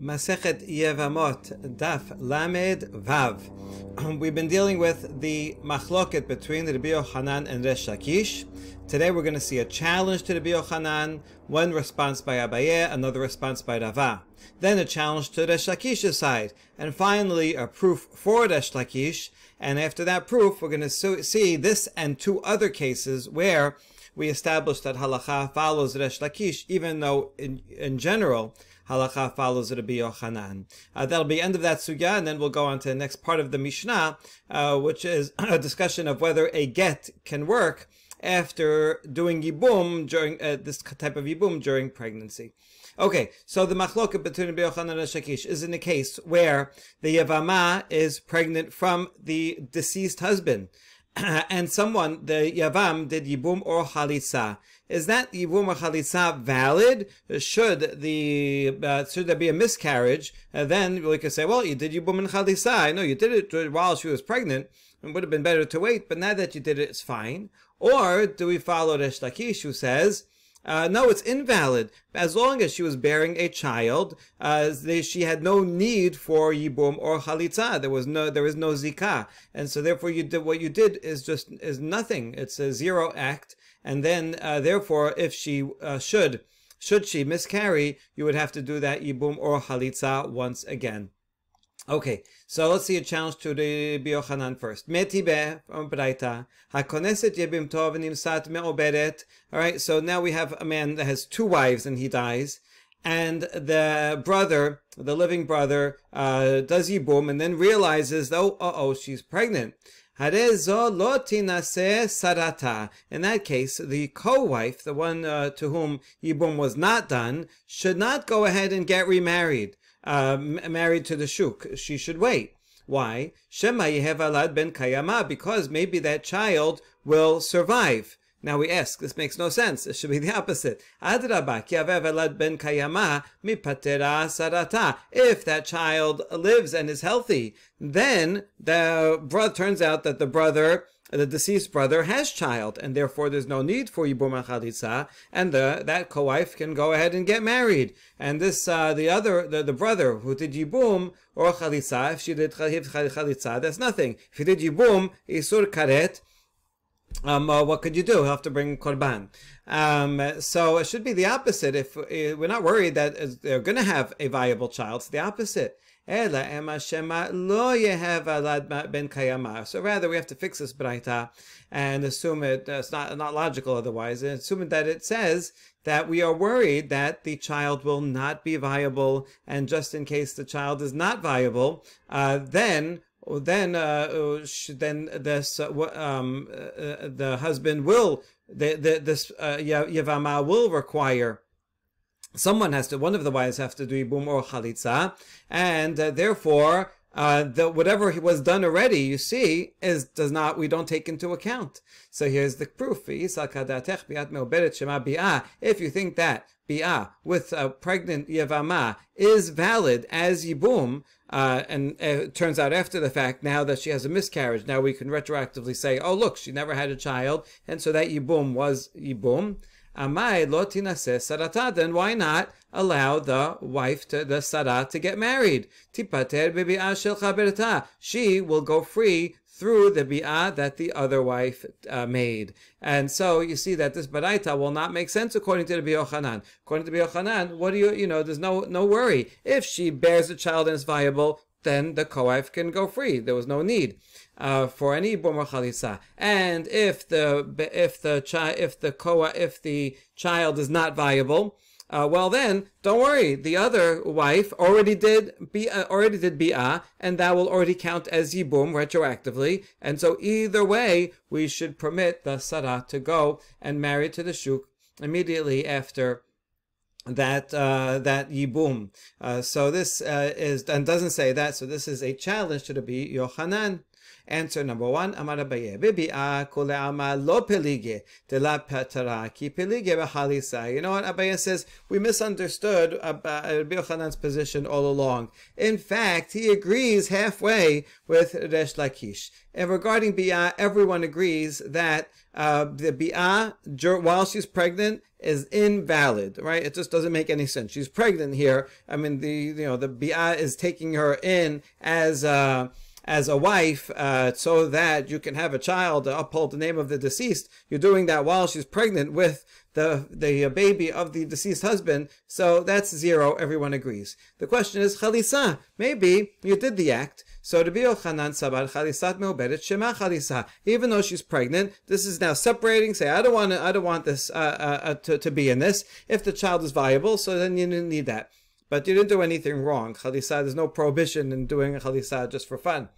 Masechet Yevamot, Daf Lamed Vav. We've been dealing with the machloket between the Rabbi Yochanan and Resh Lakish. Today we're going to see a challenge to Rabbi Yochanan, one response by Abaye, another response by Rava. Then a challenge to Resh Lakish's side, and finally a proof for Resh Lakish. And after that proof, we're going to see this and two other cases where we established that halacha follows Resh Lakish, even though in general halacha follows Rabbi Yochanan. That'll be the end of that sugya, and then we'll go on to the next part of the Mishnah, which is a discussion of whether a get can work after doing yibum during this type of yibum during pregnancy. Okay, so the machloket between Rabbi Yochanan and Resh Lakish is in a case where the Yevamah is pregnant from the deceased husband, and the Yavam did yibum or chalitza. Is that yibum or chalitza valid? Should there be a miscarriage? Then we could say, well, you did yibum and chalitza. I know you did it while she was pregnant. It would have been better to wait, but now that you did it, it's fine. Or do we follow Resh Lakish, who says, no, it's invalid. As long as she was bearing a child, she had no need for yibum or chalitza. There is no zikah, and so therefore what you did is nothing. It's a zero act, and then therefore, if she should she miscarry, you would have to do that yibum or chalitza once again. Okay, so let's see a challenge to the Rabbi Yochanan first. Metibe from Braita, hakoneset yebim tov nimsat me'oberet. All right, so now we have a man that has two wives and he dies, and the living brother, does yibum and then realizes, she's pregnant. Harezo lo tinaseh sarata. In that case, the co-wife, the one to whom yibum was not done, should not go ahead and get remarried. Married to the shuk. She should wait. Why? Shema yehevalad ben kayama, because maybe that child will survive. Now we ask, this makes no sense. It should be the opposite. Adraba, ki yehevalad ben kayama mipatera sarata. If that child lives and is healthy, then turns out that the deceased brother has child, and therefore there's no need for yibum and chalitza, and that co-wife can go ahead and get married. And this the brother who did yibum or chalitza, if she did chalitza, that's nothing. If he did yibum, isur karet, what could you do? He'll have to bring korban. So it should be the opposite. If we're not worried that they're going to have a viable child, it's the opposite. So rather we have to fix this braita and assume it's not logical otherwise, and assume that it says that we are worried that the child will not be viable, and just in case the child is not viable, the husband will, Yevamah will require, one of the wives have to do yibum or chalitza, and therefore whatever was done already, you see, we don't take into account. So here's the proof. If you think that bi'ah with a pregnant Yevamah is valid as yibum, and it turns out after the fact, now that she has a miscarriage, now we can retroactively say, oh look, she never had a child, and so that yibum was yibum. Amai lo tinaseh sarata, then why not allow the wife, the sarah, to get married? Tipater bebi'ah shel chaberta. She will go free through the bi'ah that the other wife made. And so you see that this baraita will not make sense according to Rabbi Yochanan. According to Rabbi Yochanan, there's no worry. If she bears a child and is viable, then the co-wife can go free. There was no need for any yibum or chalitza. And if the child is not viable, well then, don't worry. The other wife already did bi'ah, and that will already count as yibum retroactively. And so either way, we should permit the sarah to go and marry to the shuk immediately after that yibum. So this is, and doesn't say that. So this is a challenge to Rabbi Yochanan. Answer number one, Amar Abaye, Bibi'a kule ama lo pelige, de la patara ki pelige b'chalisa. You know what Abaye says? We misunderstood Rabbi Yochanan's position all along. In fact, he agrees halfway with Resh Lakish. And regarding bi'ah, everyone agrees that the bi'ah, while she's pregnant, is invalid, right? It just doesn't make any sense. She's pregnant here. I mean, the bi'ah is taking her in as a wife, so that you can have a child to uphold the name of the deceased. You're doing that while she's pregnant with the baby of the deceased husband. So that's zero. Everyone agrees. The question is chalisa. Maybe you did the act. So Rabbi Yochanan sabar chalisat me'oberet shema chalisa. Even though she's pregnant, this is now separating. Say, I don't want this to be in this. If the child is viable, so then you didn't need that. But you didn't do anything wrong. Chalisa, there's no prohibition in doing a chalisa just for fun.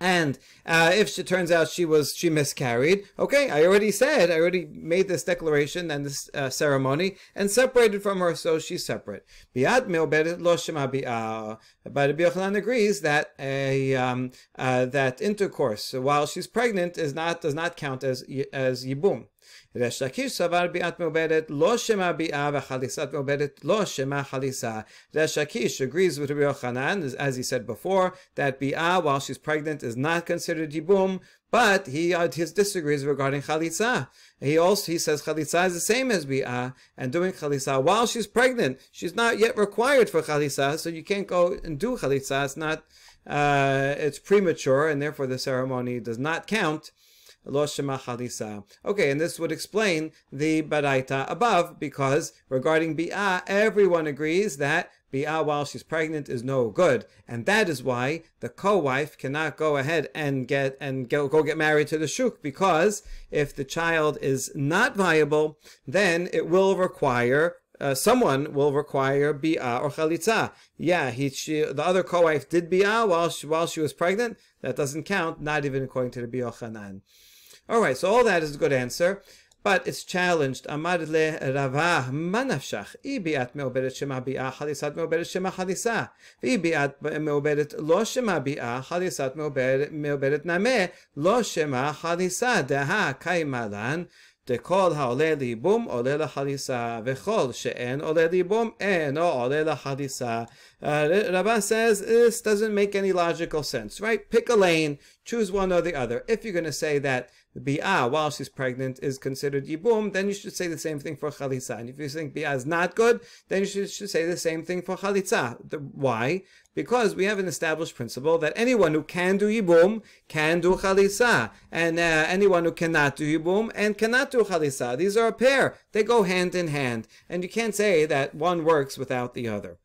And if it turns out she miscarried, okay, I already made this declaration and this ceremony and separated from her, so she's separate. Bi'at me'oberet lo shema bi'ah. But Rabbi Yochanan agrees that that intercourse while she's pregnant does not count as yibum. Resh Lakish savar bi'at me'oberet lo shema bi'ah v'chalisat me'oberet lo shema chalisa. Resh Lakish agrees with Rabbi Yochanan, as he said before, that bi'ah while she's pregnant is not considered yibum, but he disagrees regarding chalisa. He says chalisa is the same as bi'ah, and doing chalisa while she's pregnant, she's not yet required for chalisa, so you can't go and do chalisa. It's not, it's premature, and therefore the ceremony does not count. Lo shema chalisa. Okay, and this would explain the baraita above, because regarding bi'ah, everyone agrees that bi'ah while she's pregnant is no good, and that is why the co-wife cannot go ahead and get married to the shuk, because if the child is not viable, then it will require someone will require bi'ah or chalitza. Yeah, the other co-wife did bi'ah while she was pregnant. That doesn't count, not even according to the Rabbi Yochanan. All right, so all that is a good answer, but it's challenged. Amar le Rava, manafshach, I bi'at me'oberet shema bi'ah, chalisat me'oberet shema chalisa. I bi'at me'oberet lo shema bi'ah, chalisat me'oberet nameh, lo shema chalisa. Deha kaimalan. Dekol ha'oleh li'ibum oleh la'chalisa, v'chol she'en oleh li'ibum eno oleh la'chalisa. Rabba says this doesn't make any logical sense, right? Pick a lane, choose one or the other. If you're going to say that the bi'ah while she's pregnant is considered yibum, then you should say the same thing for chalisa. And if you think bi'ah is not good, then you should say the same thing for chalitza. Why? Because we have an established principle that anyone who can do yibum can do chalisa, and anyone who cannot do yibum and cannot do chalisa. These are a pair; they go hand in hand, and you can't say that one works without the other.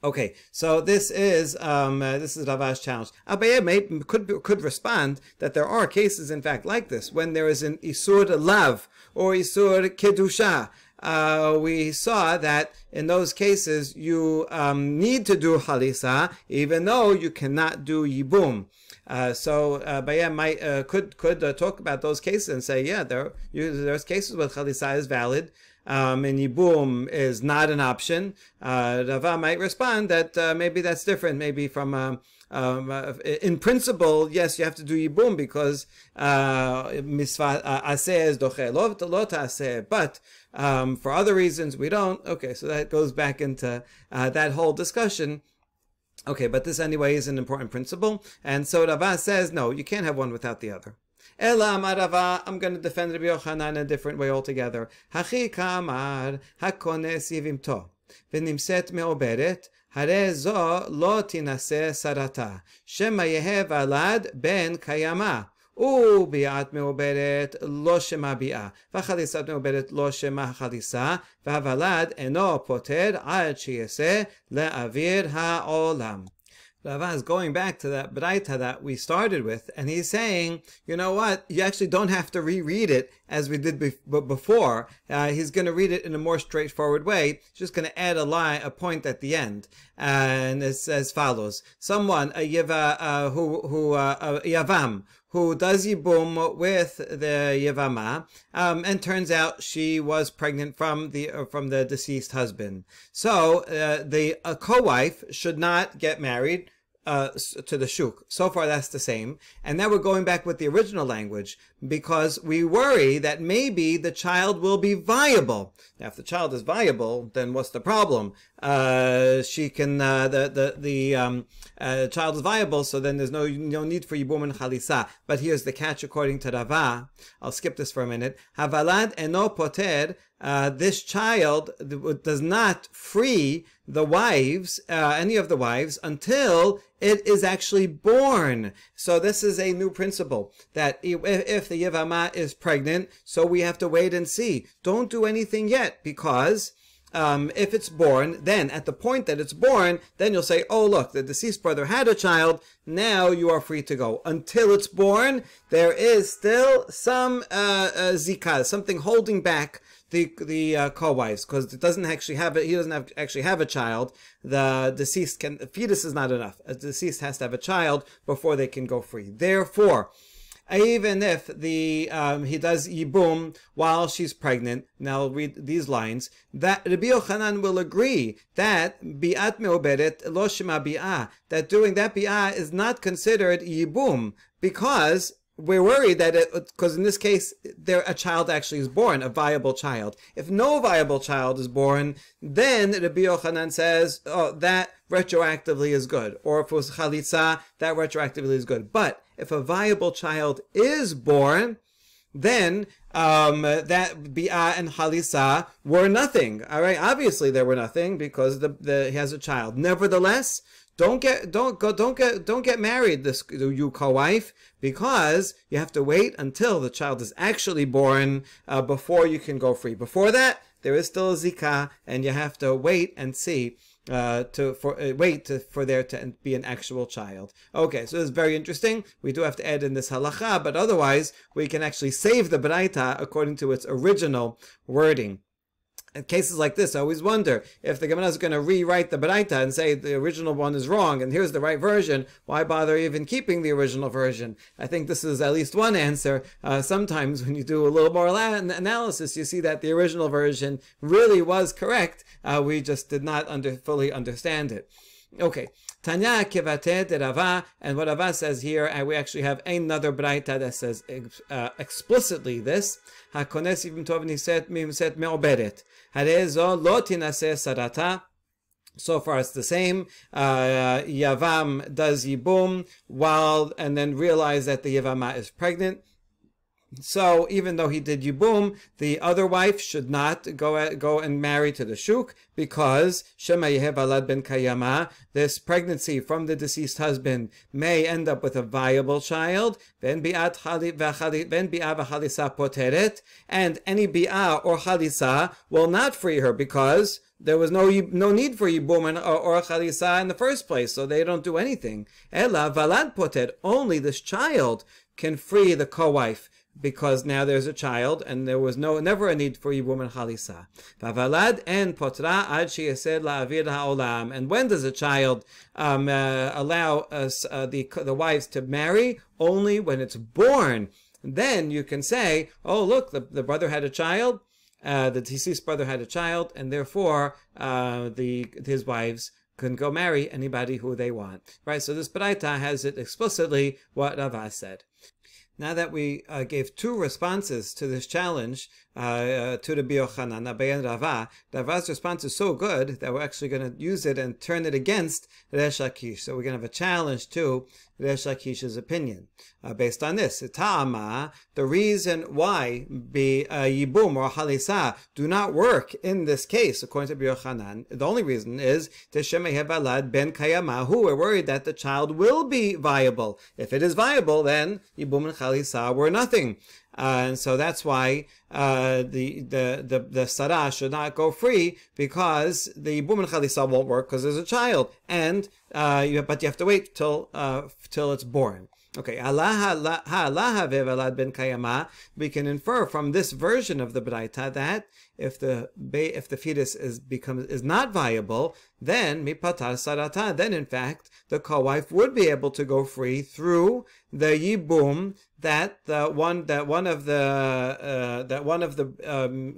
Okay, so this is Rava's challenge. Abaye could respond that there are cases, in fact, like this, when there is an isur lav or isur kedusha. We saw that in those cases you need to do halisa, even though you cannot do yibum. So Abaye could talk about those cases and say, yeah, there's cases where halisa is valid. And yibum is not an option. Rava might respond that maybe that's different. Maybe from in principle, yes, you have to do yibum because misvat aseh is doche lo ta'aseh. But for other reasons, we don't. Okay, so that goes back into that whole discussion. Okay, but this anyway is an important principle. And so Rava says, no, you can't have one without the other. Ela amar Rava, I'm going to defend Rabbi Yochanan in a different way altogether. Hachi ka'amar hakones yivimto, v'nimset me'oberet, hare zo lo tinaseh sarata, shema yehe valad ben kayama. וביאת מעוברת לא שמה ביאה, וחליסת מעוברת לא שמה חליסה, והוולד אינו פוטר עד שיעשה לאוויר העולם. Rava is going back to that braita that we started with, and he's saying, you know what, you actually don't have to reread it as we did before. He's going to read it in a more straightforward way. He's just going to add a point at the end. And it's as follows. Someone, a yavam, who does yibum with the yevama, and turns out she was pregnant from the deceased husband. So the co-wife should not get married to the shuk. So far that's the same. And now we're going back with the original language because we worry that maybe the child will be viable. Now if the child is viable, then what's the problem? She can, the child is viable, so then there's no need for Yibum and Chalisa. But here's the catch according to Rava. I'll skip this for a minute. Havalad eno poter, this child does not free the wives, any of the wives, until it is actually born. So this is a new principle, that if the Yevamot is pregnant, so we have to wait and see. Don't do anything yet, because if it's born, then at the point that it's born, then you'll say, oh look, the deceased brother had a child, now you are free to go. Until it's born, there is still some zikah, something holding back the co-wives, because it doesn't actually have he doesn't actually have a child. The deceased the fetus is not enough. A deceased has to have a child before they can go free. Therefore, even if he does yibum while she's pregnant, now I'll read these lines, that Rabbi Yochanan will agree that bi'at me'oberet lo shema bi'ah, that doing that bi'ah is not considered yibum, because we're worried that because in this case, a child actually is born, a viable child. If no viable child is born, then Rabbi Yochanan says, oh, that retroactively is good. Or if it was chalitza, that retroactively is good. But if a viable child is born, then that bi'ah and chalitza were nothing. All right, obviously they were nothing because he has a child. Nevertheless, don't get married, you co-wife, because you have to wait until the child is actually born before you can go free. Before that, there is still a zikah, and you have to wait and see for there to be an actual child. Okay, so this is very interesting. We do have to add in this halacha, but otherwise we can actually save the Baraita according to its original wording. In cases like this, I always wonder if the Gemara is going to rewrite the Baraita and say the original one is wrong and here's the right version. Why bother even keeping the original version? I think this is at least one answer. Sometimes when you do a little more analysis, you see that the original version really was correct. We just did not fully understand it. Okay. Tanya kevate de Rava, and what Rava says here, and we actually have another Baraita that says explicitly this. Hakones ibn tov niset mimset me'oberet. Harezo lo tinaseh sarata. So far it's the same. Yavam does yibum and then realize that the Yevamah is pregnant. So even though he did yibum, the other wife should not go and marry to the shuk, because Shema Yehe Balad Ben Kayama, this pregnancy from the deceased husband may end up with a viable child. Ben bi'ah v'chalisa poteret, and any bi'ah or chalisa will not free her, because there was no need for yibum or chalisa in the first place, so they don't do anything. Ela valad poter, only this child can free the co-wife, because now there's a child, and there was never a need for yibum and chalisa. Vavalad en potra ad sheyesed la'avir ha'olam. And when does a child allow the wives to marry? Only when it's born. Then you can say, oh look, the brother had a child, the deceased brother had a child, and therefore his wives can go marry anybody who they want. Right? So this Baraita has it explicitly what Rava said. Now that we gave two responses to this challenge to Rabbi Yochanan, Abai and Rava, Rava's response is so good that we're actually going to use it and turn it against Resh Lakish. So we're going to have a challenge to Resh Lakish's opinion. Based on this, Ta'ama, the reason why Yibum or Halisa do not work in this case, according to Rabbi Yochanan, the only reason is Shema Yehe Balad Ben Kayama, who we're worried that the child will be viable. If it is viable, then Yibum and Halisa were nothing. And so that's why the Sarah should not go free, because the Yibum and Chalisa won't work because there's a child, and but you have to wait till it's born. Okay, we can infer from this version of the Baraita that if the fetus is not viable, then mipatar sarata, then in fact the co-wife would be able to go free through the yibum that one of the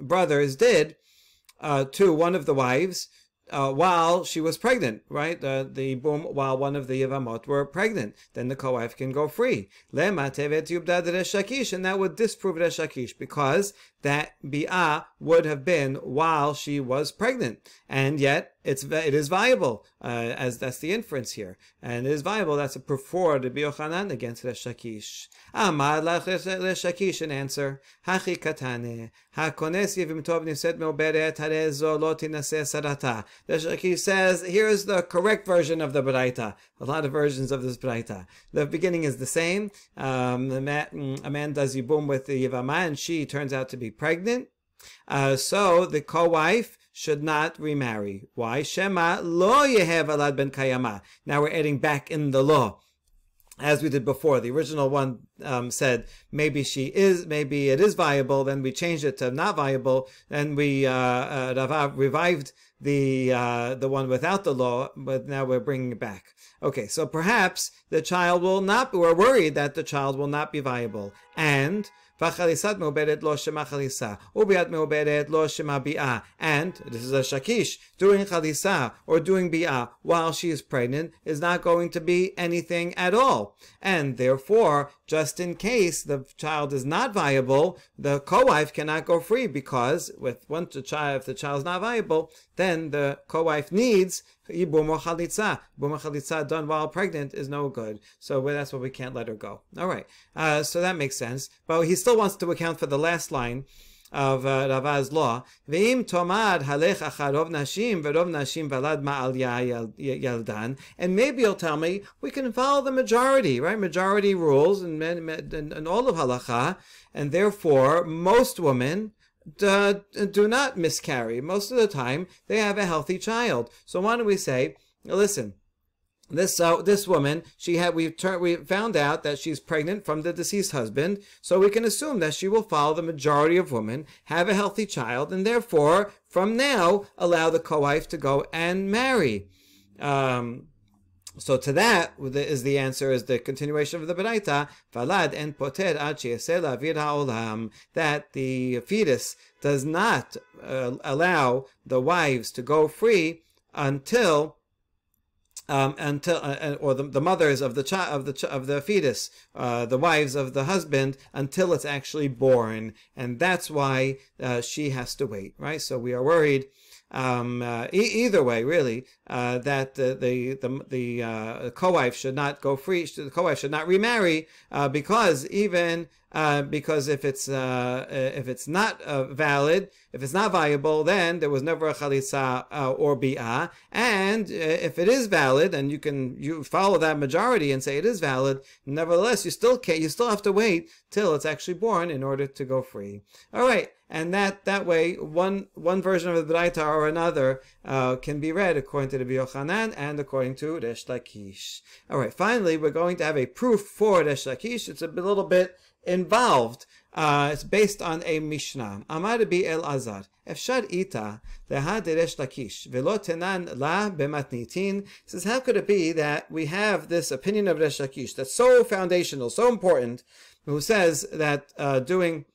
brothers did to one of the wives, while she was pregnant, right? The boom while one of the Yevamot were pregnant, then the co-wife can go free. Lema tevet yubdad Resh Lakish, and that would disprove Resh Lakish, because that bi'ah would have been while she was pregnant, and yet it is viable, as that's the inference here, and it is viable. That's a proof for the Yochanan against Resh Lakish. Amar lach Resh Lakish, an answer. Hachi katane hakones yevim tov niset meoberet harezo lo tinaseh sarata. Resh Lakish says, here's the correct version of the Baraita. A lot of versions of this Baraita. The beginning is the same. A man does yibum with the Yevamah, and she turns out to be pregnant. So the co-wife should not remarry. Why? Shema lo yehev alad ben kayama. Now we're adding back in the law, as we did before. The original one said maybe it is viable. Then we changed it to not viable. Then we Rava revived the one without the law, but now we're bringing it back. Okay, so perhaps the child will not. We're worried that the child will not be viable, and v'chalisat meoberet lo shema chalisa, ubiat meoberet lo shema bi'ah. And this is a shakish. Doing chalisa or doing bi'ah while she is pregnant is not going to be anything at all. And therefore, just in case the child is not viable, the co-wife cannot go free, because if the child is not viable, then the co-wife needs Ibum or chalitza. Ibum or chalitza done while pregnant is no good. So that's why we can't let her go. All right. So that makes sense. But he still wants to account for the last line of Rava's law. Ve'im tomad halech achar rov nashim ve'rov nashim valad ma'al yaldan. And maybe you'll tell me we can follow the majority, right? Majority rules and all of halacha, and therefore most women do not miscarry. Most of the time, they have a healthy child. So why don't we say, listen, this woman, we found out that she's pregnant from the deceased husband, so we can assume that she will follow the majority of women, have a healthy child, and therefore, from now, allow the co-wife to go and marry. So to that is the answer, is the continuation of the Baraita, Valad en poter ad she'yaseh la'avir ha'olam, that the fetus does not allow the wives to go free until the mothers of the fetus, the wives of the husband, until it's actually born, and that's why she has to wait, right? So we are worried. Either way, really, that the co-wife should not go free. The co-wife should not remarry, because if it's not valid, if it's not viable, then there was never a chalitza or bi'ah. And if it is valid, and you follow that majority and say it is valid, nevertheless you still have to wait till it's actually born in order to go free. All right. And that way, one version of the Baraita or another can be read according to the Yochanan and according to Resh Lakish. All right, finally, we're going to have a proof for Resh Lakish. It's a little bit involved. It's based on a Mishnah. Amar Rabbi Elazar, Efshar ita leha de Resh Lakish velo tenan la bematnitin. Says, how could it be that we have this opinion of Resh Lakish that's so foundational, so important, who says that doing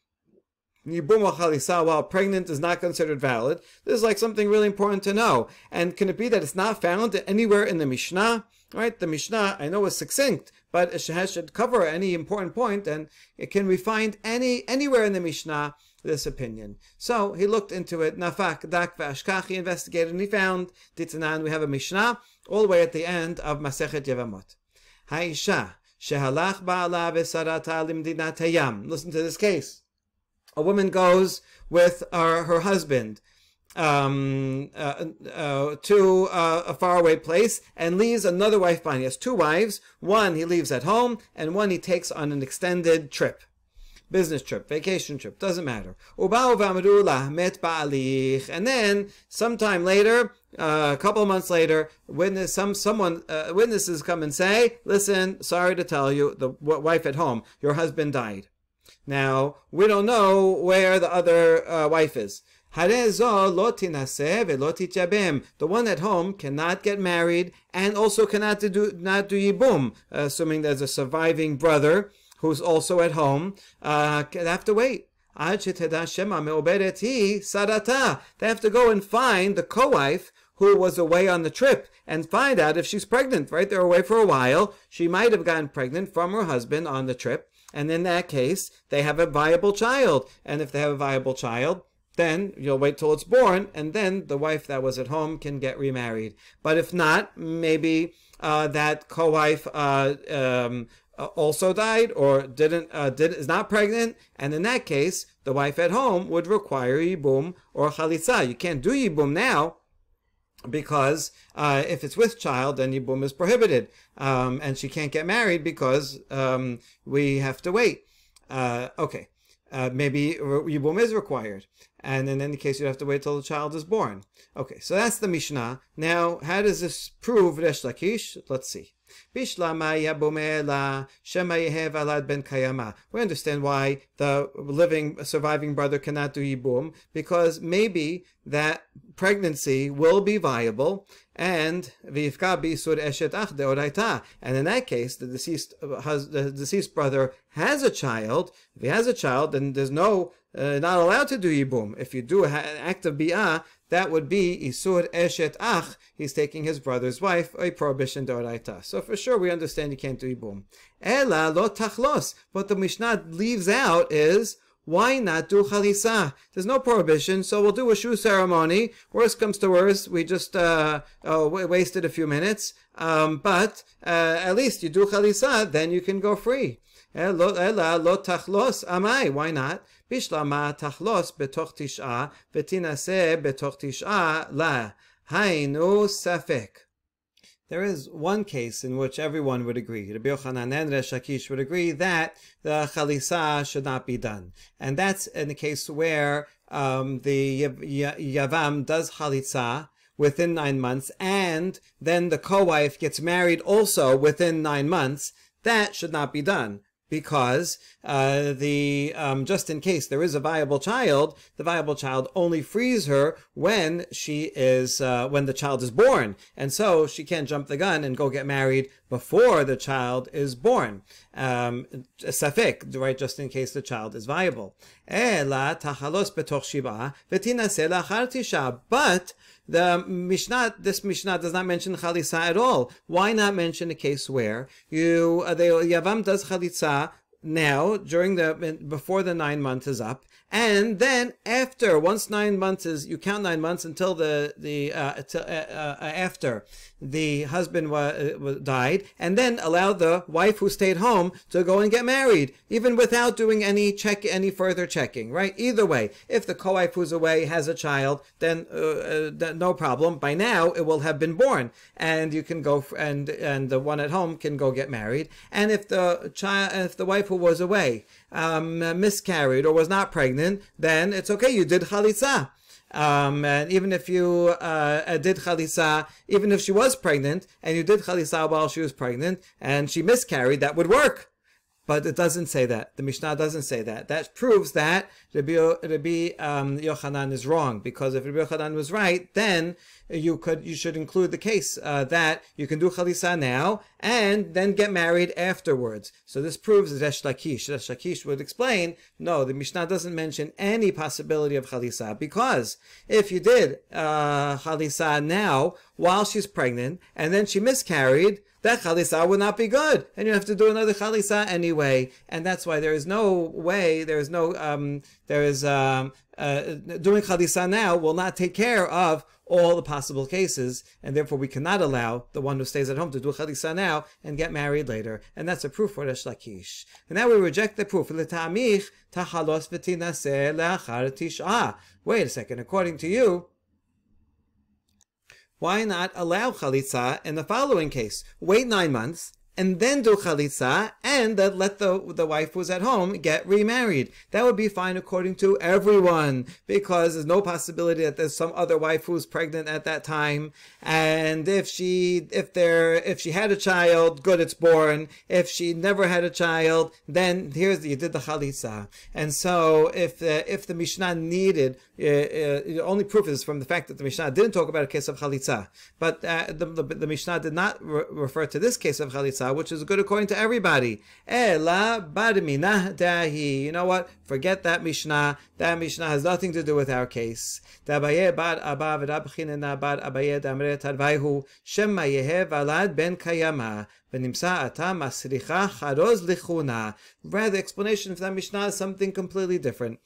Yibum or Chalisa while pregnant is not considered valid? This is like something really important to know. And can it be that it's not found anywhere in the Mishnah? Right? The Mishnah, I know, is succinct, but it should cover any important point. And can we find anywhere in the Mishnah this opinion? So he looked into it. Nafak, Dak, Vashkach, he investigated, and he found Ditzanan. We have a Mishnah all the way at the end of Masechet Yevamot. Haisha shehalach ba'ala v'sarata limdinat hayam. Listen to this case. A woman goes with her husband to a faraway place and leaves another wife behind. He has two wives. One he leaves at home, and one he takes on an extended trip. Business trip, vacation trip, doesn't matter. And then, sometime later, a couple of months later, witnesses come and say, listen, sorry to tell you, the wife at home, your husband died. Now, we don't know where the other wife is. The one at home cannot get married and also cannot do yibum, assuming there's a surviving brother who's also at home. They have to wait. They have to go and find the co-wife who was away on the trip and find out if she's pregnant, right? They're away for a while. She might have gotten pregnant from her husband on the trip. And in that case, they have a viable child. And if they have a viable child, then you'll wait till it's born, and then the wife that was at home can get remarried. But if not, maybe that co-wife also died or is not pregnant, and in that case, the wife at home would require yibum or chalitza. You can't do yibum now, because if it's with child, then yibum is prohibited, and she can't get married because we have to wait. Okay, maybe yibum is required, and in any case, you have to wait till the child is born. Okay, so that's the Mishnah. Now, how does this prove Resh Lakish? Let's see. We understand why the surviving brother cannot do yibum, because maybe that pregnancy will be viable, and and in that case, the deceased brother has a child. If he has a child, then there's not allowed to do yibum. If you do an act of bi'ah, that would be isur eshet ach. He's taking his brother's wife, a prohibition d'oraita. So for sure, we understand you can't do yibum. Ela lo tachlos. What the Mishnah leaves out is, why not do chalisa? There's no prohibition, so we'll do a shoe ceremony. Worst comes to worst, we just wasted a few minutes. But at least you do chalisa, then you can go free. Ela lo tachlos amai. Why not? Bishlama tachlos betoch tish'a v'tinaseh betoch tish'a la. Hainu safek. There is one case in which everyone would agree, Rabbi Yochanan and Resh Lakish would agree, that the chalisa should not be done. And that's in the case where the Yavam does chalitza within 9 months, and then the co-wife gets married also within 9 months. That should not be done, because just in case there is a viable child, the viable child only frees her when the child is born, and so she can't jump the gun and go get married before the child is born. Safek, right? Just in case the child is viable. But this Mishnah does not mention chalitza at all. Why not mention a case where the Yavam does chalitza now before the 9 months is up, and then after, once 9 months is, you count 9 months until after the husband died, and then allow the wife who stayed home to go and get married, even without doing any further checking, right? Either way, if the co-wife who's away has a child, then no problem. By now, it will have been born, and you can go and the one at home can go get married. And if the wife who was away miscarried or was not pregnant, then it's okay. You did chalitza. And even if you did chalitza, even if she was pregnant and you did chalitza while she was pregnant and she miscarried, that would work. But it doesn't say that. The Mishnah doesn't say that. That proves that Rabbi Yochanan is wrong. Because if Rabbi Yochanan was right, then you should include the case that you can do chalitza now and then get married afterwards. So this proves Resh Lakish. Resh Lakish would explain, no, the Mishnah doesn't mention any possibility of chalitza, because if you did chalitza now while she's pregnant and then she miscarried, that chalitza would not be good, and you have to do another chalitza anyway. And that's why doing chalitza now will not take care of all the possible cases, and therefore we cannot allow the one who stays at home to do chalitza now and get married later. And that's a proof for Resh Lakish. And now we reject the proof. Wait a second, according to you, why not allow chalitza in the following case? Wait 9 months, and then do chalitza, and let the wife who's at home get remarried. That would be fine according to everyone, because there's no possibility that there's some other wife who's pregnant at that time. And if she had a child, good, it's born. If she never had a child, then you did the chalitza. And so if the Mishnah needed, the only proof is from the fact that the Mishnah didn't talk about a case of chalitza, but the Mishnah did not refer to this case of chalitza. chalitza, which is good according to everybody. Ela bar minah dahi. You know what? Forget that Mishnah. That Mishnah has nothing to do with our case. D'Abaye bar Abba v'Rab Chinena bar Abaye d'Amre Tarvaihu Shema Yehe Valad ben Kayama v'Nimsa Ata Masricha Charoz Lichuna. Rather, the explanation of that Mishnah is something completely different.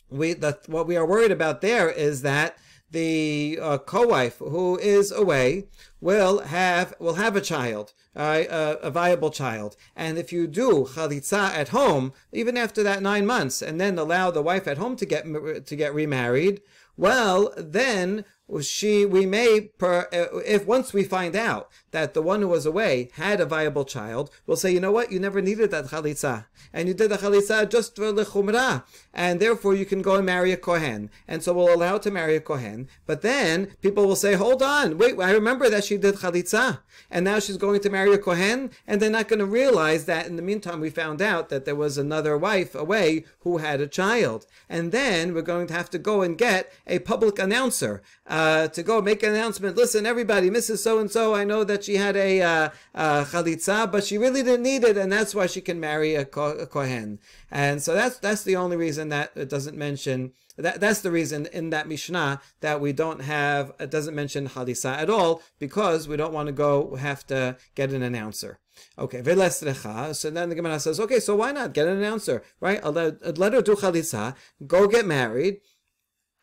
What we are worried about there is that the co-wife who is away will have a child, a viable child. And if you do chalitza at home, even after that 9 months, and then allow the wife at home to get remarried, well, then we may, if once we find out that the one who was away had a viable child, we'll say, you know what, you never needed that chalitza, and you did the chalitza just for lechumrah, and therefore you can go and marry a kohen, and so we'll allow her to marry a kohen. But then people will say, hold on, wait, I remember that she did chalitza, and now she's going to marry a kohen, and they're not going to realize that in the meantime we found out that there was another wife away who had a child, and then we're going to have to go and get a public announcer to go make an announcement. Listen, everybody, Mrs. So-and-so, I know that she had a chalitza, but she really didn't need it, and that's why she can marry a kohen. And so that's the only reason that it doesn't mention, that's the reason in that Mishnah that we don't have, it doesn't mention chalitza at all, because we don't want to have to get an announcer. Okay, so then the Gemara says, okay, so why not get an announcer, right? Let her do chalitza, go get married,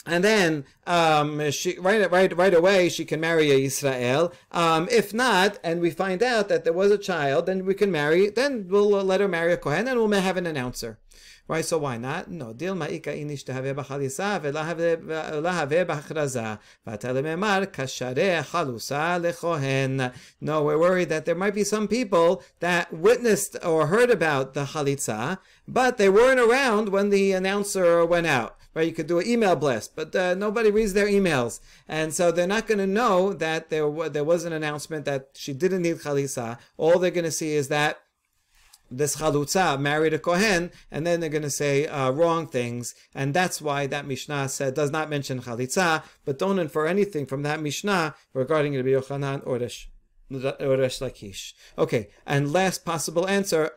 and then she right away she can marry a Yisrael. If not, and we find out that there was a child, then we'll let her marry a Kohen, and we'll have an announcer. Right, so why not? No, dilma ika inish tehave b'chalisa ve'lahave b'achraza v'atalememar kashare chalusa lechohen. No, we're worried that there might be some people that witnessed or heard about the chalitza, but they weren't around when the announcer went out. Right, you could do an email blast, but nobody reads their emails, and so they're not going to know that there was an announcement that she didn't need chalitza. All they're going to see is that this chalutza married a kohen, and then they're going to say wrong things, and that's why that Mishnah does not mention chalitza, but don't infer anything from that Mishnah regarding Rabbi Yochanan or Resh Lakish. Okay, and last possible answer,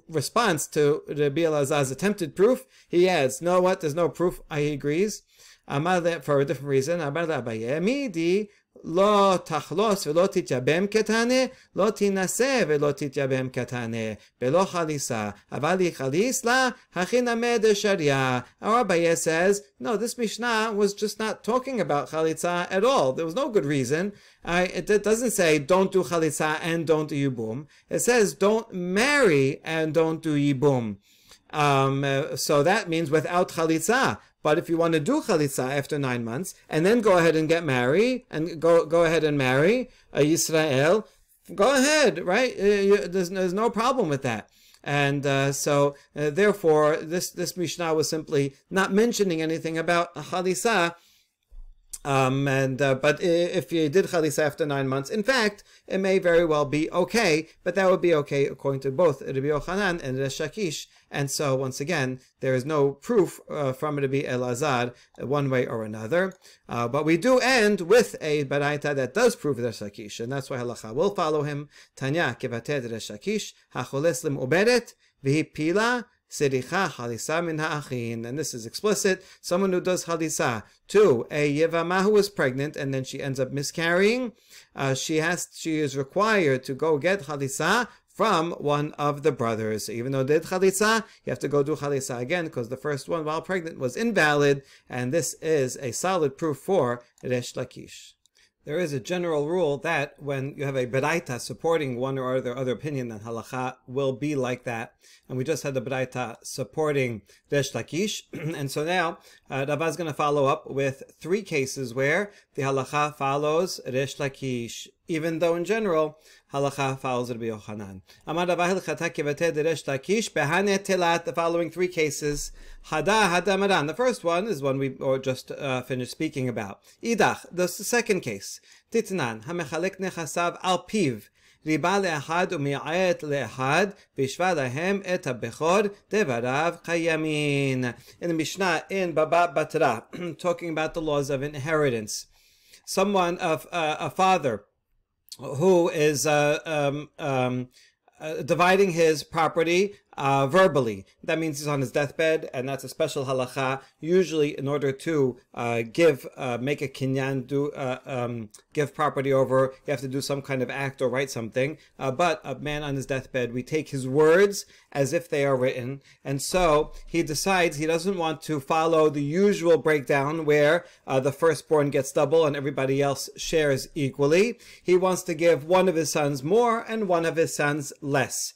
response to Rabbi Elazar's attempted proof, he adds, no, what? There's no proof. He agrees. For a different reason. לא תחלוס ולא תתייבם קטנה, לא תינשא ולא תתייבם קטנה, בלא חליסה, אבל יחליס לה, הכי נמי דשריה. Our Abaye says, no, this Mishnah was just not talking about chalitza at all. There was no good reason. It doesn't say don't do chalitza and don't do yibum. It says don't marry and don't do yibum. So that means without chalitza. But if you want to do chalitza after 9 months and then go ahead and get married and go ahead and marry a Yisrael, go ahead, right? There's no problem with that. And therefore, this Mishnah was simply not mentioning anything about chalitza. But if you did chalitza after 9 months, in fact, it may very well be okay, but that would be okay according to both Rabbi Yochanan and Resh Lakish. And so, once again, there is no proof from Rabbi Elazar one way or another. But we do end with a baraita that does prove Resh Lakish, and that's why halacha will follow him. Tanya kevated Resh Lakish hacholes limuberet v'hi pila Sericha halisa min ha'achin, and this is explicit. Someone who does halisa to a Yevamot who is pregnant and then she ends up miscarrying, she is required to go get halisa from one of the brothers. So even though did chalitza, you have to go do chalitza again because the first one while pregnant was invalid, and this is a solid proof for Resh Lakish. There is a general rule that when you have a beraita supporting one or other opinion, then halacha will be like that. And we just had the beraita supporting Resh Lakish. And so now Rava is going to follow up with 3 cases where the halacha follows Resh Lakish, even though in general halacha follows Rabbi Yochanan. Amar Rava hilchata kevated Resh Lakish behane telat. The following 3 cases. Hada maran. The first one is one we just finished speaking about. Idach, the second case. Titnan hamechalek nechasav al piv. Riba le'ahad u'mi'ayet le'ahad v'ishva lahem et ha'bechor devarav chayamin. In the Mishnah in Baba Batra, talking about the laws of inheritance. A father who is dividing his property verbally. That means he's on his deathbed, and that's a special halacha. Usually, in order to make a kinyan, give property over, you have to do some kind of act or write something. But a man on his deathbed, we take his words as if they are written, and so he decides he doesn't want to follow the usual breakdown where the firstborn gets double and everybody else shares equally. He wants to give one of his sons more and one of his sons less.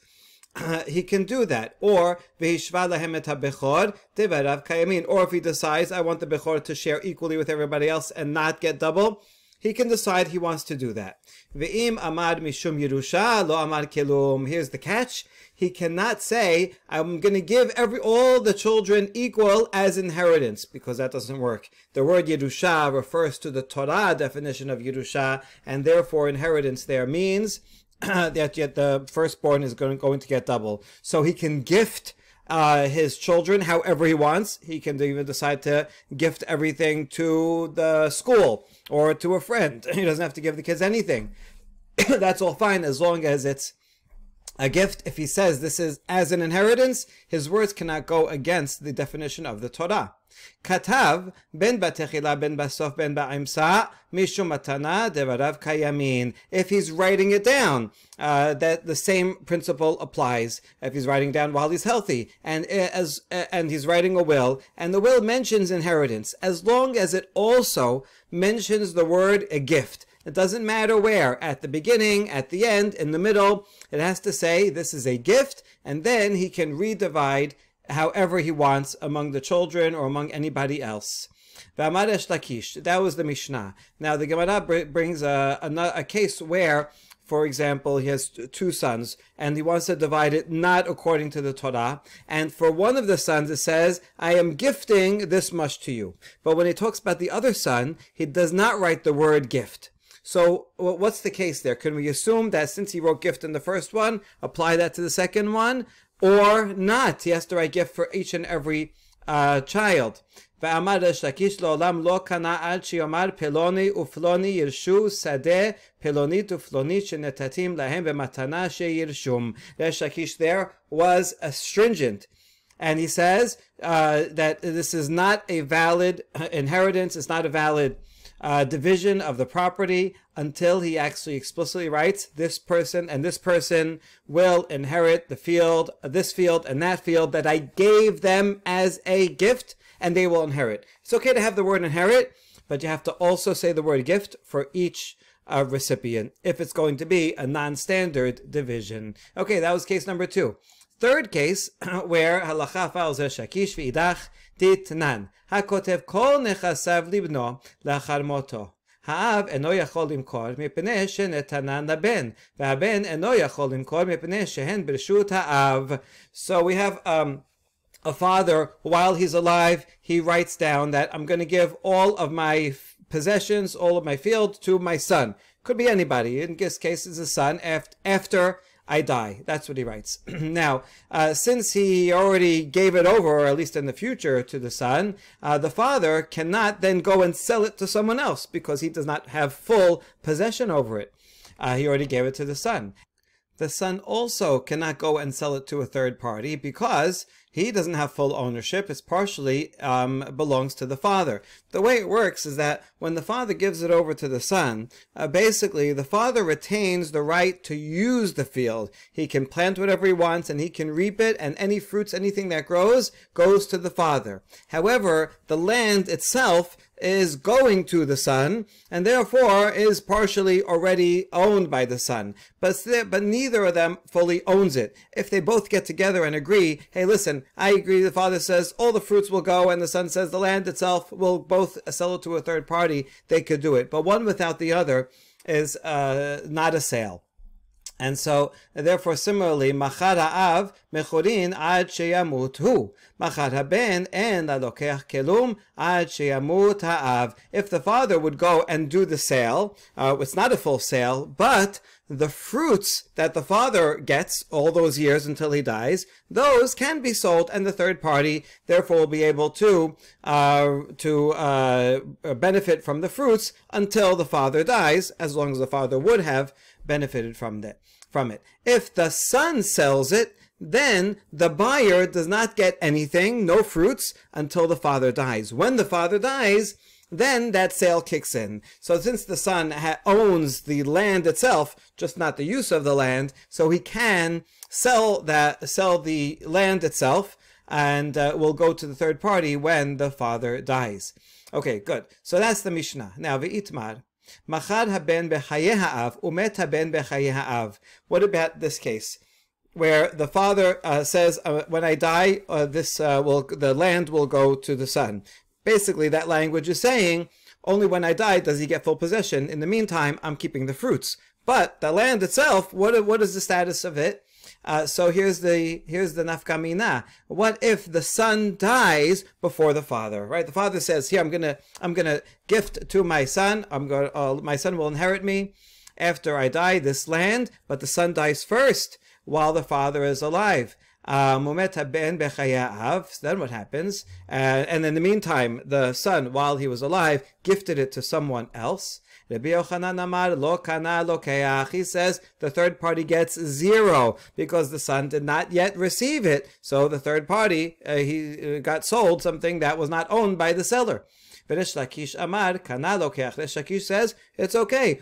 He can do that. Or v'hishva lahem et habechor devarav kayamin. Or if he decides, I want the bechor to share equally with everybody else and not get double, he can decide he wants to do that. Ve'im amad mishum yerusha lo amad kelum. Here's the catch. He cannot say, I'm going to give all the children equal as inheritance, because that doesn't work. The word Yerusha refers to the Torah definition of Yerusha, and therefore inheritance there means that yet the firstborn is going to get double. So he can gift his children however he wants. He can even decide to gift everything to the school or to a friend. He doesn't have to give the kids anything. That's all fine as long as it's a gift. If he says this is as an inheritance, his words cannot go against the definition of the Torah. Katav ben batechila ben basof ben ba'imsa mishum matana devarav kayamin. If he's writing it down, that the same principle applies. If he's writing down while he's healthy, and he's writing a will, and the will mentions inheritance, as long as it also mentions the word a gift. It doesn't matter where, at the beginning, at the end, in the middle. It has to say this is a gift, and then he can redivide however he wants among the children or among anybody else. V'amar Resh Lakish, that was the Mishnah. Now the Gemara brings a case where, for example, he has two sons, and he wants to divide it not according to the Torah. And for one of the sons, it says, I am gifting this much to you. But when he talks about the other son, he does not write the word gift. So what's the case there? Can we assume that since he wrote gift in the first one, apply that to the second one? Or not? He has to write gift for each and every child. ואמר ריש לקיש לעולם לא קנה עד שיאמר פלוני ופלוני ירשו שדה פלונית ופלונית שנתתים להם במתנה שירשום. Rish Lakish there was astringent. And he says that this is not a valid inheritance, it's not a valid division of the property until he actually explicitly writes this person and this person will inherit the field, this field and that field that I gave them as a gift, and they will inherit. It's okay to have the word inherit, but you have to also say the word gift for each recipient if it's going to be a non-standard division. Okay, that was case number 2. Third case, where halacha follows Rish Lakish v'idach ditnan hakotev kol nechasav libno lachar moto ha'av eno yachol limkor mipnei shenetanan laben v'haben eno yachol limkor mipnei shehen b'reshut ha'av. So we have a father, while he's alive, he writes down that I'm going to give all of my possessions, all of my field to my son. Could be anybody. In this case, it's a son after I die. That's what he writes. Now, since he already gave it over, or at least in the future, to the son, the father cannot then go and sell it to someone else because he does not have full possession over it. He already gave it to the son. The son also cannot go and sell it to a third party because he doesn't have full ownership. It's partially belongs to the father. The way it works is that when the father gives it over to the son, basically the father retains the right to use the field. He can plant whatever he wants and he can reap it, and any fruits, anything that grows, goes to the father. However, the land itself is going to the son and therefore is partially already owned by the son. But neither of them fully owns it. If they both get together and agree, hey, listen, I agree, the father says all the fruits will go, and the son says the land itself will both sell it to a third party, they could do it. But one without the other is not a sale. And so, therefore, similarly, machar ha'av mechorin ad sheyamut hu. Machar haben en alokeach kelum ad sheyamut ha'av. If the father would go and do the sale, it's not a full sale, but the fruits that the father gets all those years until he dies, those can be sold, and the third party therefore will be able to benefit from the fruits until the father dies, as long as the father would have benefited from it. If the son sells it, then the buyer does not get anything, no fruits, until the father dies. When the father dies, then that sale kicks in. So since the son owns the land itself, just not the use of the land, so he can sell the land itself, and will go to the third party when the father dies. Okay, good. So that's the Mishnah. Now, V'itmar. Machar haben bechaye ha'av, umet haben bechaye ha'av. What about this case, where the father says, when I die, the land will go to the son? Basically, that language is saying, only when I die does he get full possession. In the meantime, I'm keeping the fruits. But the land itself, what is the status of it? So here's the nafkamina. What if the son dies before the father? Right? The father says, "Here, I'm gonna gift to my son. My son will inherit me after I die this land." But the son dies first while the father is alive. Then what happens? And in the meantime, the son, while he was alive, gifted it to someone else. Rabbi Yochanan Amar lo kana lokeach. He says the third party gets 0 because the son did not yet receive it. So the third party, he got sold something that was not owned by the seller. Resh Lakish Amar kana lokeach. Resh Lakish says it's okay.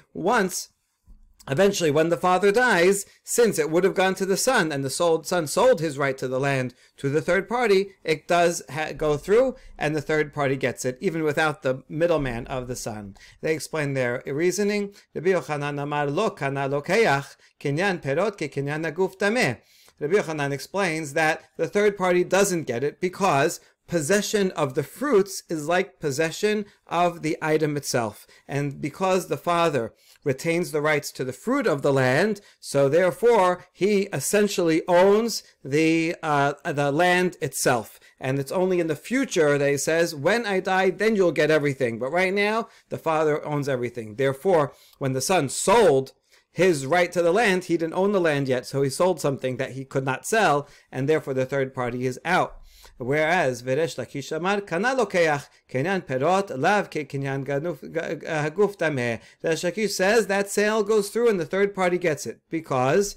Eventually, when the father dies, since it would have gone to the son, and the son sold his right to the land to the third party, it does go through, and the third party gets it, even without the middleman of the son. They explain their reasoning. Rabbi Yochanan Amar lo kana lokeach kinyan perot ke kinyan haguf tameh. Rabbi Yochanan explains that the third party doesn't get it because possession of the fruits is like possession of the item itself. And because the father retains the rights to the fruit of the land, so therefore he essentially owns the land itself. And it's only in the future that he says, when I die, then you'll get everything. But right now, the father owns everything. Therefore, when the son sold his right to the land, he didn't own the land yet, so he sold something that he could not sell, and therefore the third party is out. Whereas Veresh Lakish Amar kana lokeach kinyan perot lav ke kinyan haguf tameh. Resh Lakish says that sale goes through and the third party gets it because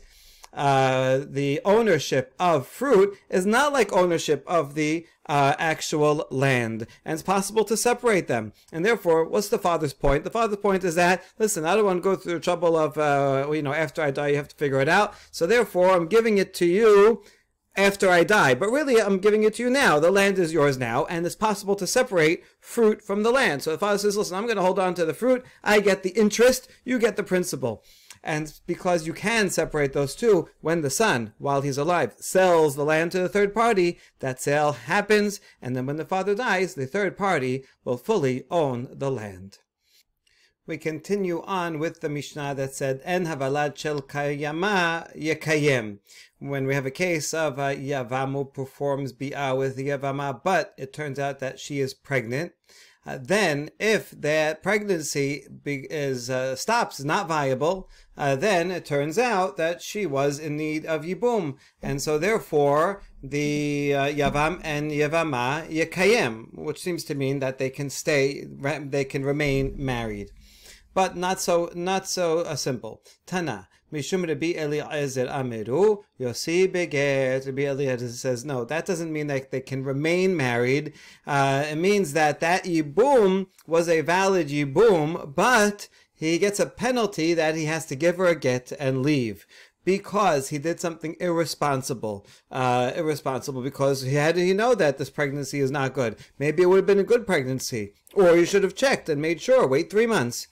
the ownership of fruit is not like ownership of the actual land, and it's possible to separate them. And therefore, what's the father's point? The father's point is that, listen, I don't want to go through the trouble of after I die you have to figure it out, so therefore I'm giving it to you after I die, but really I'm giving it to you now. The land is yours now, and it's possible to separate fruit from the land. So the father says, listen, I'm going to hold on to the fruit, I get the interest, you get the principal. And because you can separate those two, when the son, while he's alive, sells the land to the third party, that sale happens, and then when the father dies, the third party will fully own the land. We continue on with the Mishnah that said, En havalad shel kayama yekayem. When we have a case of Yevamot performs bi'ah with Yevamah, but it turns out that she is pregnant, then if that pregnancy stops, is not viable, then it turns out that she was in need of Yibum. And so therefore, the Yavam and Yevamah yekayem, which seems to mean that they can remain married. But not so simple. Tana, Mishum Rabbi Eliezer Amiru, Yosi Beget. Rabbi Eliezer says, no, that doesn't mean that they can remain married. It means that Yibum was a valid Yibum, but he gets a penalty that he has to give her a get and leave, because he did something irresponsible. Because he know that this pregnancy is not good. Maybe it would have been a good pregnancy, or you should have checked and made sure, wait 3 months.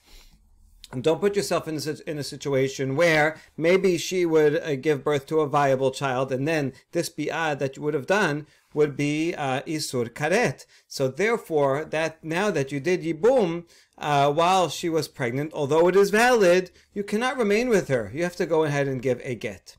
And don't put yourself in a situation where maybe she would give birth to a viable child, and then this bi'ah that you would have done would be isur karet. So therefore, that now that you did yibum while she was pregnant, although it is valid, you cannot remain with her. You have to go ahead and give a get.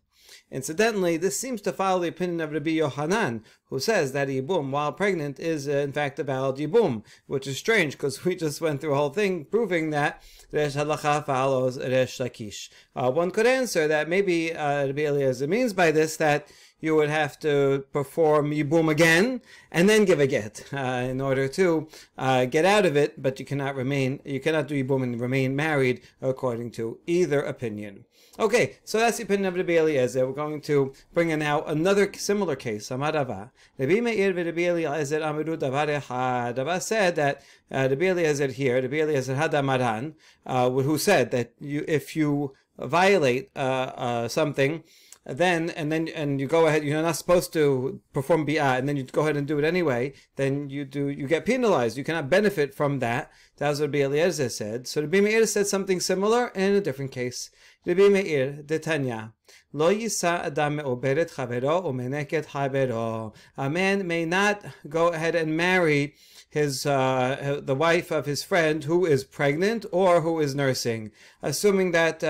Incidentally, this seems to follow the opinion of Rabbi Yochanan, who says that yibum, while pregnant, is in fact a valid yibum, which is strange because we just went through a whole thing proving that Resh Halacha follows Resh Lakish. One could answer that maybe Rabbi Eliezer means by this that you would have to perform yibum again and then give a get in order to get out of it, but you cannot do yibum and remain married according to either opinion. Okay, so that's the opinion of Rabbi Eliezer. We're going to bring in now another similar case. Amar Rava. Rabbi Meir v'Rabbi Eliezer amiru davar echad. Rava said that Rabbi Eliezer here, Rabbi Eliezer Hadamaran, who said that if you violate something, and you go ahead, you're not supposed to perform bi'ah, and then you go ahead and do it anyway, then you get penalized. You cannot benefit from that. That's what Rabbi Eliezer said. So Rabbi Meir said something similar in a different case. Rabbi Meir, Detanya, Lo yisa adam me'oberet chavero u'meneket chavero. A man may not go ahead and marry the wife of his friend who is pregnant or who is nursing, assuming that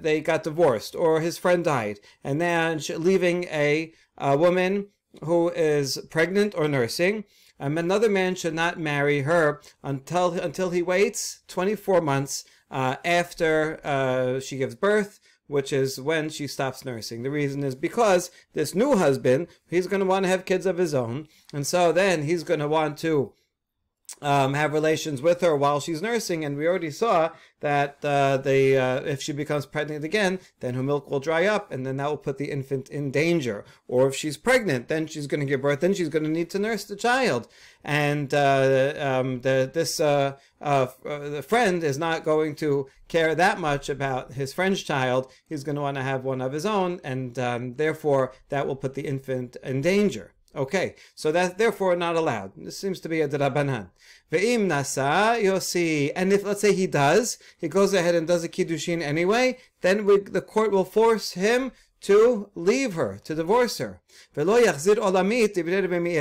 they got divorced or his friend died, and then leaving a woman who is pregnant or nursing. Another man should not marry her until he waits 24 months after she gives birth, which is when she stops nursing. The reason is because this new husband, he's going to want to have kids of his own, and so then he's going to want to have relations with her while she's nursing, and we already saw that if she becomes pregnant again, then her milk will dry up, and then that will put the infant in danger. Or if she's pregnant, then she's going to give birth, then she's going to need to nurse the child, and the friend is not going to care that much about his friend's child. He's going to want to have one of his own, and therefore that will put the infant in danger. Okay, so that's therefore not allowed. This seems to be a drabanan. Ve'im nasa yosi, and if let's say he goes ahead and does a kiddushin anyway, then the court will force him to leave her, to divorce her. Ve'lo yachzir olamit.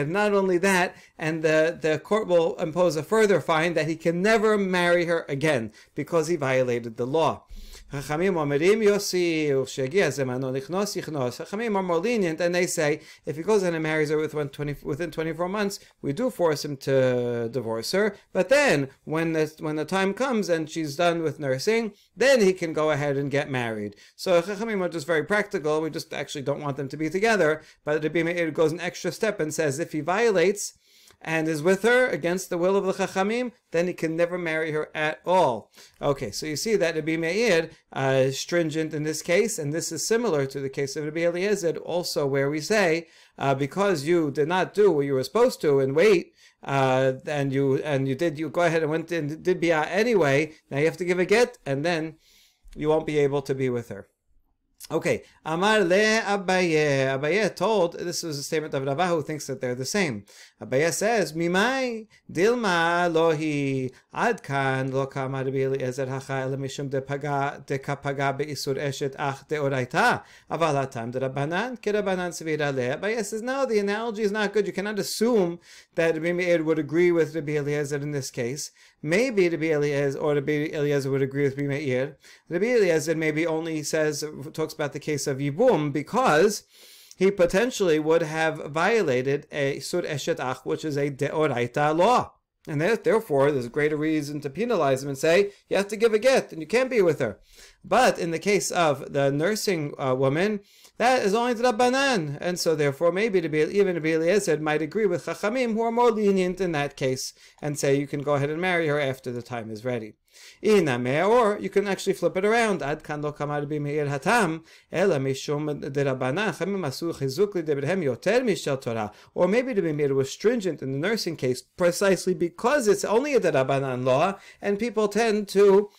Not only that, and the court will impose a further fine that he can never marry her again because he violated the law. Chachamim are more lenient, and they say if he goes in and marries her within 24 months, we do force him to divorce her. But then, when the time comes and she's done with nursing, then he can go ahead and get married. So Chachamim are just very practical. We just actually don't want them to be together. But Rabbi Meir goes an extra step and says if he violates and is with her against the will of the Chachamim, then he can never marry her at all. Okay, so you see that Rabbi Meir is stringent in this case, and this is similar to the case of Rabbi Eliezer, also where we say, because you did not do what you were supposed to and wait, and you go ahead and went and did bi'ah anyway, now you have to give a get, and then you won't be able to be with her. Okay, Amar le Abaye. Abaye told, this was a statement of Rava who thinks that they're the same. Abaye says, Mimai dilma lohi adkan lo kama Rabbi Eliezer hacha ele mishum de kapaga be'isur eshet ach deoraita aval hatam de Rabbanan ke Rabbanan svira le. Abaye says, no, the analogy is not good. You cannot assume that Rabbi Meir would agree with Rabbi Eliezer in this case. Maybe Rabbi Eliezer would agree with Rabbi Meir. Rabbi Eliezer maybe only talks about the case of Yibum because he potentially would have violated a Sur Eshet Ach, which is a Deoraita law. And therefore, there's a greater reason to penalize him and say, you have to give a get, and you can't be with her. But in the case of the nursing woman, that is only Rabbanan. And so therefore, maybe even Rabbi Eliezer might agree with Chachamim, who are more lenient in that case, and say you can go ahead and marry her after the time is ready. Or you can actually flip it around. Ad kan lo kamar Rabbi Meir hatam, ela mishum de Rabbanan, chamim asu chizuk lidebrehem yoter mishel Torah. Or maybe Rabbi Meir was stringent in the nursing case precisely because it's only a de Rabbanan law, and people tend to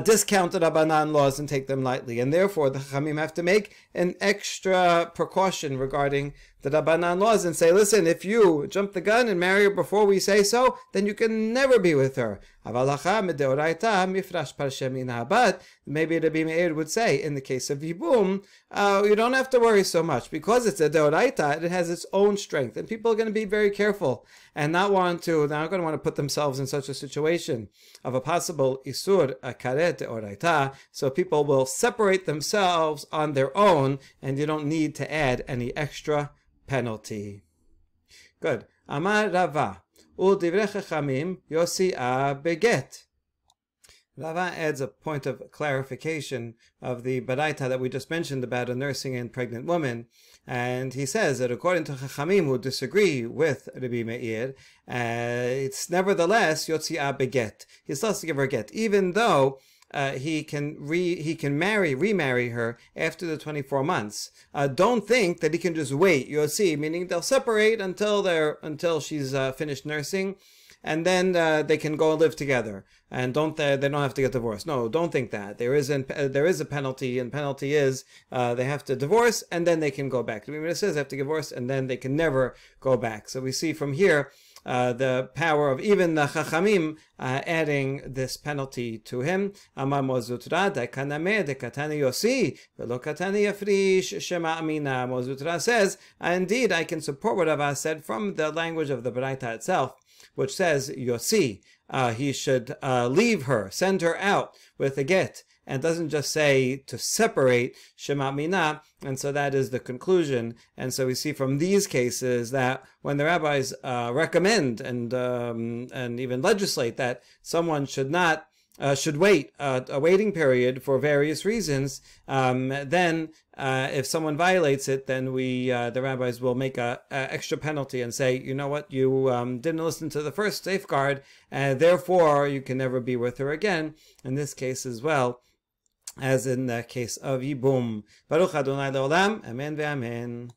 discount the Rabbanan laws and take them lightly, and therefore the Chachamim have to make an extra precaution regarding the Rabbanan laws and say, listen, if you jump the gun and marry her before we say so, then you can never be with her. But maybe Rabbi Meir would say, in the case of Yibum, you don't have to worry so much, because it's a Deoraita, it has its own strength, and people are going to be very careful and they're not going to want to put themselves in such a situation of a possible Isur Karet Deoraita, so people will separate themselves on their own, and you don't need to add any extra penalty. Good. Amar Rava, u'divrei chachamim yosi'a beget. Rava adds a point of clarification of the baraita that we just mentioned about a nursing and pregnant woman. And he says that according to Chachamim who disagree with Rabbi Meir, it's nevertheless Yotzi'ah beget. He still has to give her a get, even though he can remarry her after the 24 months. Don't think that he can just wait. You'll see, meaning they'll separate until she's finished nursing, and then they can go and live together, and they don't have to get divorced. No, don't think that. There is a penalty, and penalty is they have to divorce, and then they can go back. I mean, it says they have to divorce, and then they can never go back. So we see from here the power of even the Chachamim adding this penalty to him. Amar Mozutra dekaname dekatani yosi velo katani yafrish shema amina. Mozutra says, indeed, I can support what Rava said from the language of the Baraita itself, which says Yosi, he should leave her, send her out with a get, and doesn't just say to separate Shema Mina, and so that is the conclusion. And so we see from these cases that when the rabbis recommend and even legislate that someone should wait a waiting period for various reasons, then if someone violates it, then the rabbis will make a extra penalty and say, you know what, you didn't listen to the first safeguard, and therefore you can never be with her again. In this case as well, as in the case of Yibum. Baruch Adonai Leolam, Amen ve'amen.